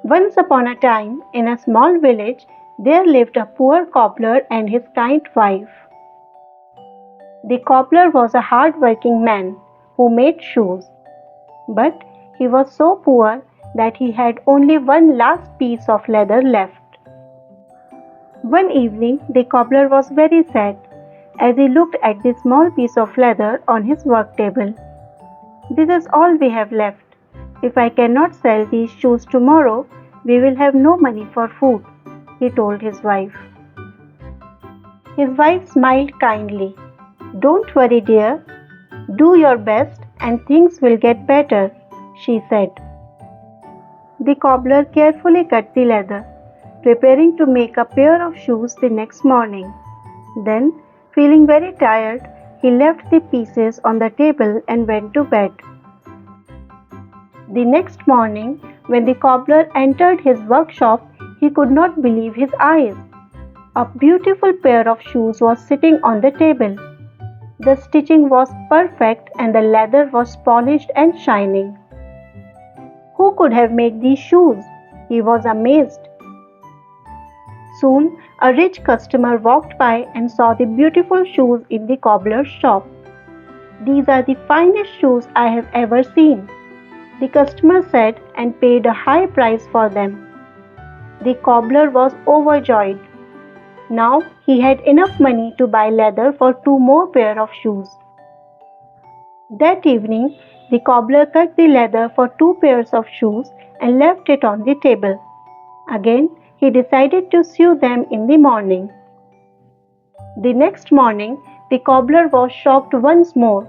Once upon a time, in a small village, there lived a poor cobbler and his kind wife. The cobbler was a hard-working man who made shoes, but he was so poor that he had only one last piece of leather left. One evening, the cobbler was very sad as he looked at the small piece of leather on his work table. "This is all we have left. If I cannot sell these shoes tomorrow, we will have no money for food," he told his wife. His wife smiled kindly. "Don't worry, dear. Do your best and things will get better," she said. The cobbler carefully cut the leather, preparing to make a pair of shoes the next morning. Then, feeling very tired, he left the pieces on the table and went to bed. The next morning, when the cobbler entered his workshop, he could not believe his eyes. A beautiful pair of shoes was sitting on the table. The stitching was perfect and the leather was polished and shining. Who could have made these shoes? He was amazed. Soon, a rich customer walked by and saw the beautiful shoes in the cobbler's shop. "These are the finest shoes I have ever seen," the customer said, and paid a high price for them. The cobbler was overjoyed. Now he had enough money to buy leather for 2 more pairs of shoes. That evening, the cobbler cut the leather for 2 pairs of shoes and left it on the table. Again, he decided to sew them in the morning. The next morning, the cobbler was shocked once more.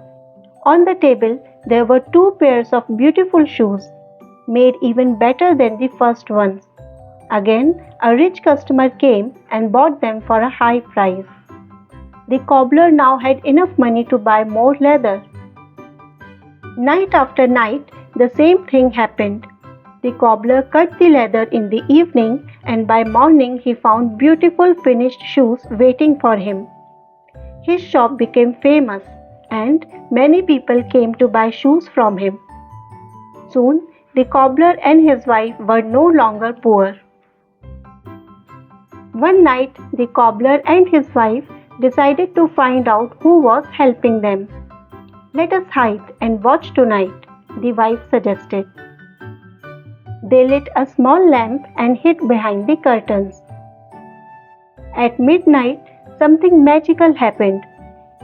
On the table, there were 2 pairs of beautiful shoes, made even better than the first ones. Again, a rich customer came and bought them for a high price. The cobbler now had enough money to buy more leather. Night after night, the same thing happened. The cobbler cut the leather in the evening, and by morning he found beautiful finished shoes waiting for him. His shop became famous, and many people came to buy shoes from him. Soon, the cobbler and his wife were no longer poor. One night, the cobbler and his wife decided to find out who was helping them. "Let us hide and watch tonight," the wife suggested. They lit a small lamp and hid behind the curtains. At midnight, something magical happened.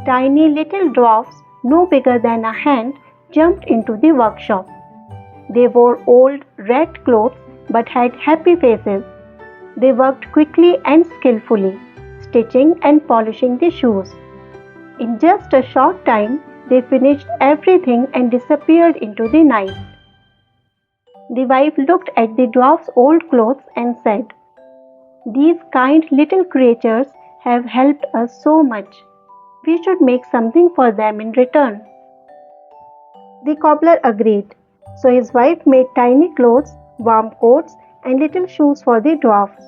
Tiny little dwarfs, no bigger than a hand, jumped into the workshop. They wore old red clothes but had happy faces. They worked quickly and skillfully, stitching and polishing the shoes. In just a short time, they finished everything and disappeared into the night. The wife looked at the dwarf's old clothes and said, "These kind little creatures have helped us so much. We should make something for them in return." The cobbler agreed, so his wife made tiny clothes, warm coats, and little shoes for the dwarfs.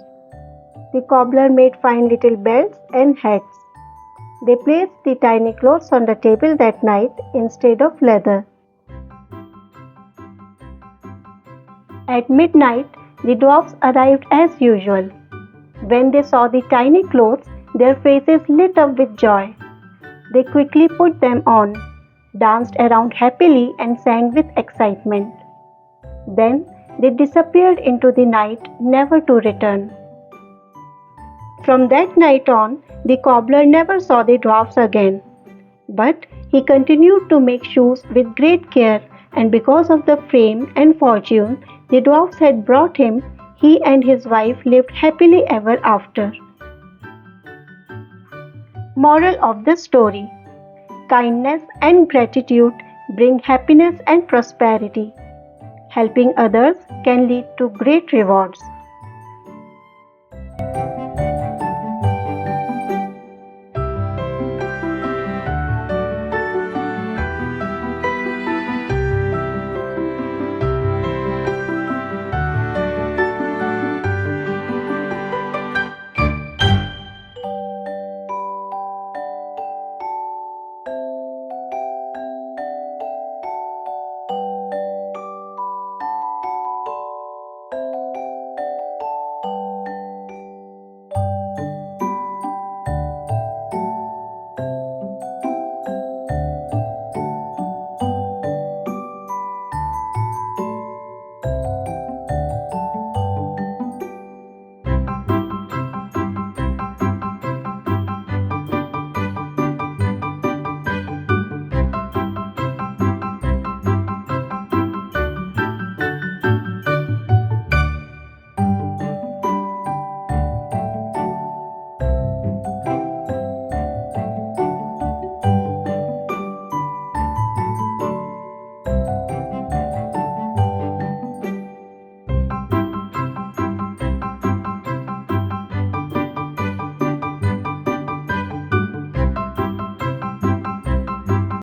The cobbler made fine little belts and hats. They placed the tiny clothes on the table that night instead of leather. At midnight, the dwarfs arrived as usual. When they saw the tiny clothes, their faces lit up with joy. They quickly put them on, danced around happily, and sang with excitement. Then they disappeared into the night, never to return. From that night on, the cobbler never saw the dwarfs again. But he continued to make shoes with great care, and because of the fame and fortune the dwarfs had brought him, he and his wife lived happily ever after. Moral of the story: kindness and gratitude bring happiness and prosperity. Helping others can lead to great rewards.